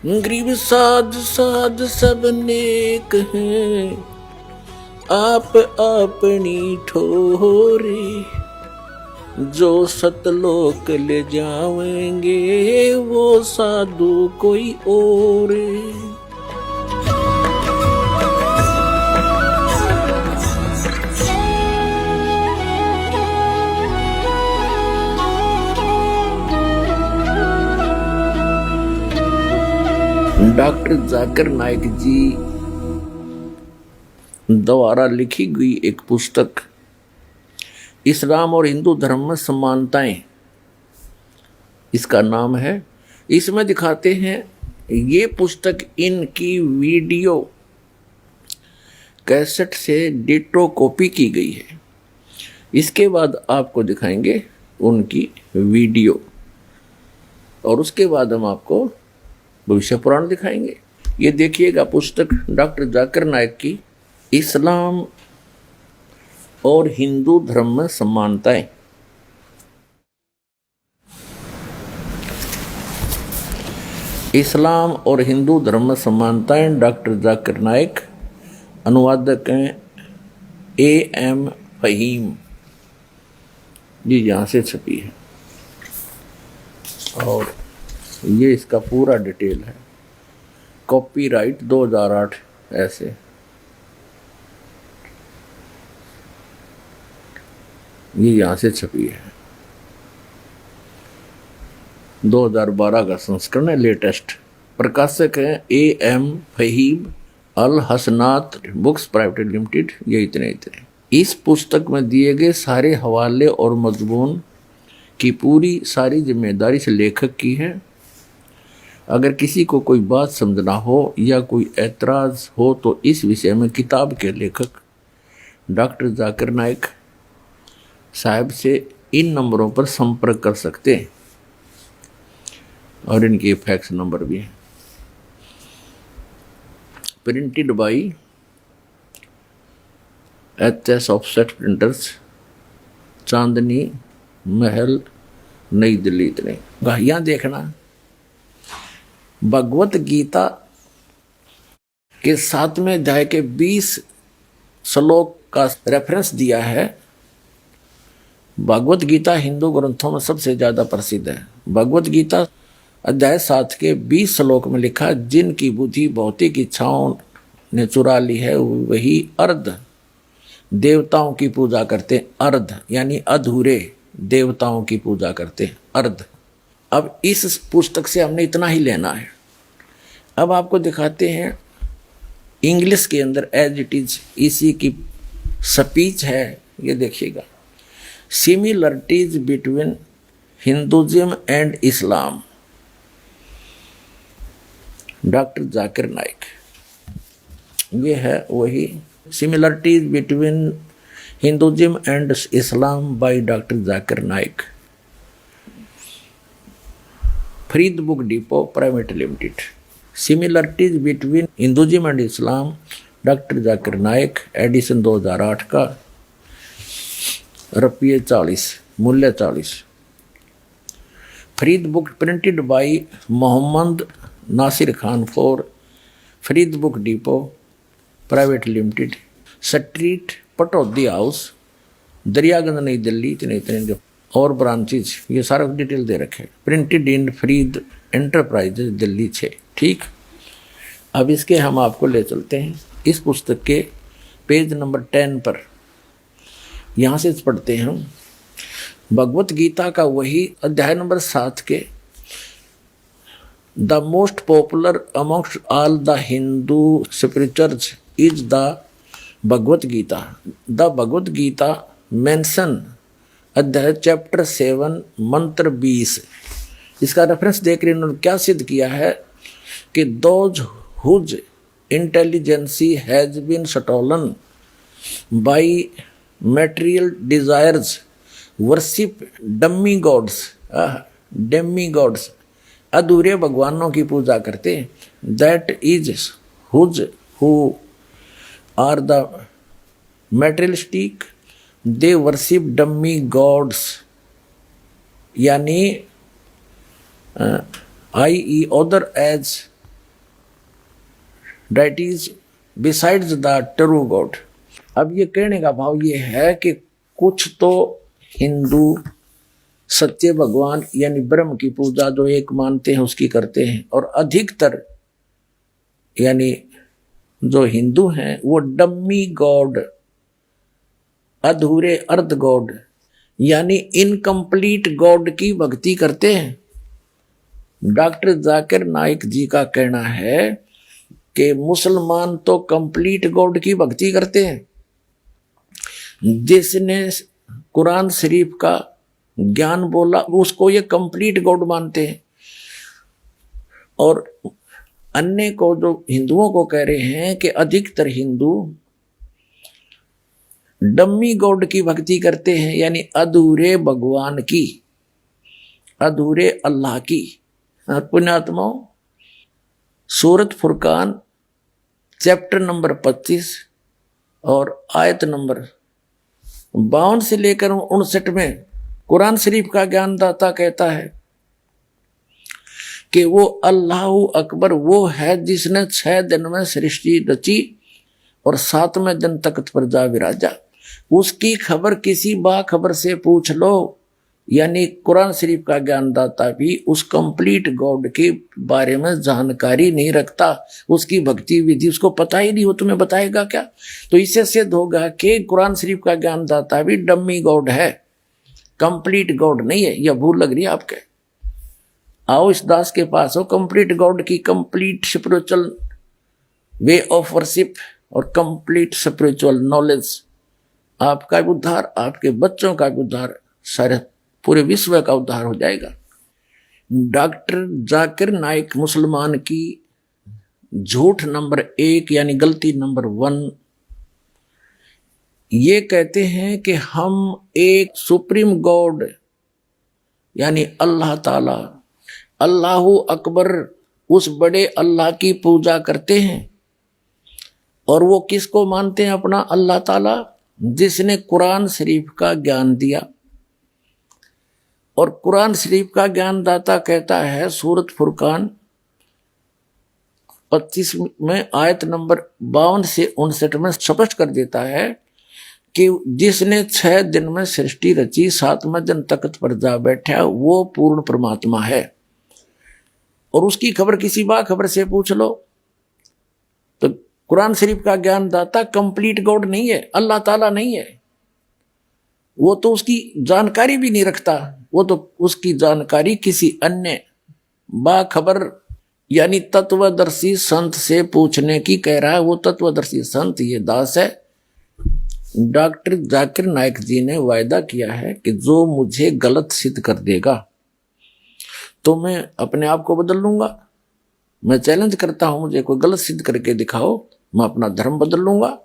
गरीब साध साध सब नेक हैं, आप अपनी ठोरे, जो सतलोक ले जावेंगे वो साधु कोई और। डॉक्टर जाकिर नाइक जी द्वारा लिखी गई एक पुस्तक इस्लाम और हिंदू धर्म में समानताएं, इसका नाम है। इसमें दिखाते हैं, ये पुस्तक इनकी वीडियो कैसेट से डिटो कॉपी की गई है। इसके बाद आपको दिखाएंगे उनकी वीडियो और उसके बाद हम आपको भविष्य पुराण दिखाएंगे। ये देखिएगा पुस्तक डॉक्टर जाकिर नाइक की इस्लाम और हिंदू धर्म में समानताएं। इस्लाम और हिंदू धर्म में समानताएं, डॉक्टर जाकिर नाइक, अनुवादक हैं A.M. फहीम जी, यहाँ से छपी है और ये इसका पूरा डिटेल है। कॉपीराइट 2008 ऐसे। ये यहाँ से छपी है, 2012 का संस्करण है, लेटेस्ट। प्रकाशक है A.M. फहीम अल हसनात बुक्स प्राइवेट लिमिटेड। ये इतने इस पुस्तक में दिए गए सारे हवाले और मजमून की पूरी सारी जिम्मेदारी से लेखक की है। अगर किसी को कोई बात समझना हो या कोई एतराज़ हो तो इस विषय में किताब के लेखक डॉक्टर जाकिर नाइक साहब से इन नंबरों पर संपर्क कर सकते हैं और इनके फैक्स नंबर भी हैं। Printed by HS offset printers, Chandni Mahal, New Delhi. इतने यहाँ देखना, भगवत गीता के 7वें अध्याय के 20 श्लोक का रेफरेंस दिया है। भगवत गीता हिंदू ग्रंथों में सबसे ज्यादा प्रसिद्ध है। भगवत गीता अध्याय 7 के 20 श्लोक में लिखा, जिनकी बुद्धि भौतिक इच्छाओं ने चुरा ली है वही अर्ध देवताओं की पूजा करते। अर्ध यानी अधूरे देवताओं की पूजा करते, अर्ध। अब इस पुस्तक से हमने इतना ही लेना है। अब आपको दिखाते हैं इंग्लिश के अंदर एज इट इज इसी की स्पीच है। ये देखिएगा, similarities between Hinduism and Islam, doctor Zakir Naik. ये है वही similarities between Hinduism and Islam by doctor Zakir Naik, Farid book depot private limited. Similarities between Hinduism and Islam, doctor Zakir Naik, edition 2008 का, रुपये 40, मूल्य 40। Farid book printed by Mohammad Nasir Khan for Farid book depot private limited, street Pataudi house, Daryaganj, New Delhi. इतने जो और branches ये सारा डिटेल दे रखे। Printed in Farid enterprises Delhi 6। ठीक, अब इसके हम आपको ले चलते हैं इस पुस्तक के पेज नंबर 10 पर। यहाँ से पढ़ते हैं हम भगवत गीता का वही अध्याय नंबर 7 के, the most popular amongst all the Hindu spirituals is the Bhagavad Gita. The Bhagavad Gita mention अध्याय चैप्टर 7 मंत्र 20। इसका रेफरेंस देख रहे इन्होंने क्या सिद्ध किया है कि those whose intelligency has been stolen by material desires worship dummy gods. Demi gods अधूरे भगवानों की पूजा करते। That is whose who are the materialistic, they worship dummy gods, यानी i.e. other as that is besides the true god. अब ये कहने का भाव ये है कि कुछ तो हिंदू सत्य भगवान यानी ब्रह्म की पूजा जो एक मानते हैं उसकी करते हैं, और अधिकतर यानी जो हिंदू हैं वो डम्मी गॉड, अधूरे अर्ध गॉड यानी इनकम्प्लीट गॉड की भक्ति करते हैं। डॉक्टर जाकिर नाइक जी का कहना है कि मुसलमान तो कंप्लीट गॉड की भक्ति करते हैं। जिसने कुरान शरीफ का ज्ञान बोला उसको ये कंप्लीट गॉड मानते हैं, और अन्य को जो हिंदुओं को कह रहे हैं कि अधिकतर हिंदू डम्मी गॉड की भक्ति करते हैं, यानी अधूरे भगवान की, अधूरे अल्लाह की। पुण्यात्माओं, सूरत फुरकान चैप्टर नंबर 25 और आयत नंबर 52 से लेकर 59 में कुरान शरीफ का ज्ञानदाता कहता है कि वो अल्लाह अकबर वो है जिसने 6 दिन में सृष्टि रची और 7वें दिन तख्त पर जा विराजा। उसकी खबर किसी बाखबर से पूछ लो, यानी कुरान शरीफ का ज्ञानदाता भी उस कंप्लीट गॉड के बारे में जानकारी नहीं रखता, उसकी भक्ति विधि उसको पता ही नहीं, हो तुम्हें बताएगा क्या? तो इससे सिद्ध होगा कि कुरान शरीफ का ज्ञानदाता भी डम्मी गॉड है, कंप्लीट गॉड नहीं है। यह भूल लग रही है आपके? आओ इस दास के पास हो, कंप्लीट गॉड की complete spiritual way of worship और कंप्लीट स्पिरिचुअल नॉलेज, आपका भी उद्धार, आपके बच्चों का भी उद्धार, सारे पूरे विश्व का उद्धार हो जाएगा। डॉक्टर जाकिर नाइक मुसलमान की झूठ नंबर 1 यानी गलती नंबर 1 ये कहते हैं कि हम एक सुप्रीम गॉड यानी अल्लाह ताला, अल्लाहु अकबर, उस बड़े अल्लाह की पूजा करते हैं। और वो किसको मानते हैं अपना अल्लाह ताला? जिसने कुरान शरीफ का ज्ञान दिया। और कुरान शरीफ का ज्ञानदाता कहता है सूरत फुरकान 25 में आयत नंबर 52 से 59 में स्पष्ट कर देता है कि जिसने 6 दिन में सृष्टि रची, 7वें दिन तख्त पर जा बैठा, वो पूर्ण परमात्मा है। और उसकी खबर किसी बाखबर से पूछ लो। तो कुरान शरीफ का ज्ञानदाता कंप्लीट गॉड नहीं है, अल्लाह ताला नहीं है। वो तो उसकी जानकारी भी नहीं रखता, वो तो उसकी जानकारी किसी अन्य बाखबर यानी तत्वदर्शी संत से पूछने की कह रहा है। वो तत्वदर्शी संत ये दास है। डॉक्टर जाकिर नाइक जी ने वायदा किया है कि जो मुझे गलत सिद्ध कर देगा तो मैं अपने आप को बदल लूंगा। मैं चैलेंज करता हूं, मुझे कोई गलत सिद्ध करके दिखाओ, मैं अपना धर्म बदल लूंगा।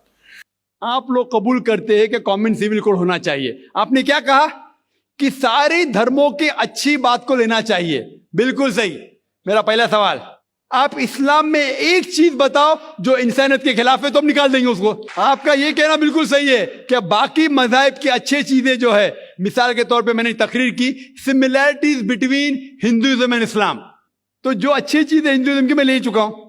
आप लोग कबूल करते हैं कि कॉमन सिविल कोड होना चाहिए। आपने क्या कहा कि सारे धर्मों की अच्छी बात को लेना चाहिए। बिल्कुल सही। मेरा पहला सवाल, आप इस्लाम में एक चीज बताओ जो इंसानियत के खिलाफ है तो हम निकाल देंगे उसको। आपका ये कहना बिल्कुल सही है कि बाकी मज़ाहिब की अच्छी चीजें जो है, मिसाल के तौर पे मैंने तकरीर की सिमिलैरिटीज बिटवीन हिंदुइज्म एंड इस्लाम, तो जो अच्छी चीजें हिंदुइज्म की मैं ले चुका हूं।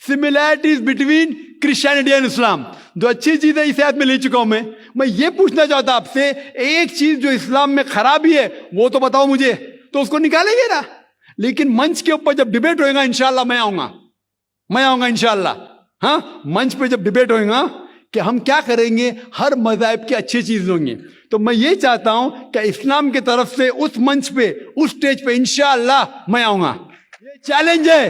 Similarities between Christianity and Islam, जो अच्छी चीजें इस आयत में ले चुका हूं। मैं ये पूछना चाहता आपसे, एक चीज जो इस्लाम में खराबी है वो तो बताओ मुझे, तो उसको निकालेंगे ना। लेकिन मंच के ऊपर जब डिबेट होएगा इंशाल्लाह मैं आऊंगा इंशाल्लाह। हाँ, मंच पे जब डिबेट होएगा कि हम क्या करेंगे, हर मज़हब की अच्छी चीज होंगी। तो मैं ये चाहता हूं कि इस्लाम की तरफ से उस मंच पे, उस स्टेज पे इंशाल्लाह मैं आऊंगा। ये चैलेंज है।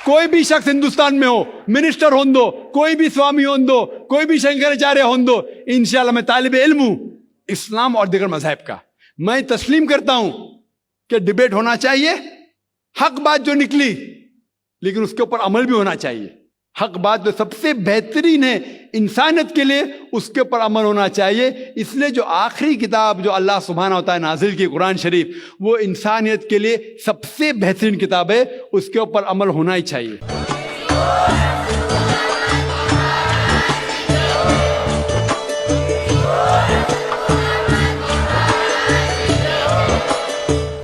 कोई भी शख्स हिंदुस्तान में हो, मिनिस्टर हों दो, कोई भी स्वामी हों दो, कोई भी शंकराचार्य हों दो, इंशाल्लाह मैं तालिब इल्म हूं इस्लाम और दीगर मज़हब का। मैं तस्लीम करता हूं कि डिबेट होना चाहिए, हक बात जो निकली, लेकिन उसके ऊपर अमल भी होना चाहिए। हक बात जो सबसे बेहतरीन है इंसानियत के लिए, उसके ऊपर अमल होना चाहिए। इसलिए जो आखिरी किताब जो अल्लाह सुब्हानहू व तआला नाजिल की कुरान शरीफ, वो इंसानियत के लिए सबसे बेहतरीन किताब है, उसके ऊपर अमल होना ही चाहिए।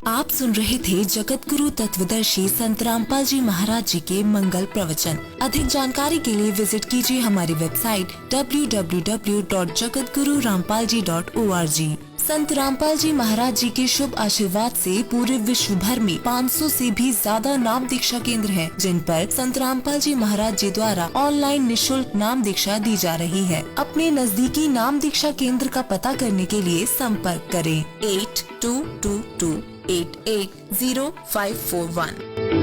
आप सुन रहे थे जगत गुरु तत्वदर्शी संत रामपाल जी महाराज जी के मंगल प्रवचन। अधिक जानकारी के लिए विजिट कीजिए हमारी वेबसाइट www.jagatgururampalji.org। संत रामपाल जी महाराज जी के शुभ आशीर्वाद से पूरे विश्व भर में 500 से भी ज्यादा नाम दीक्षा केंद्र हैं, जिन पर संत रामपाल जी महाराज जी द्वारा ऑनलाइन निशुल्क नाम दीक्षा दी जा रही है। अपने नजदीकी नाम दीक्षा केंद्र का पता करने के लिए संपर्क करें 8222880541।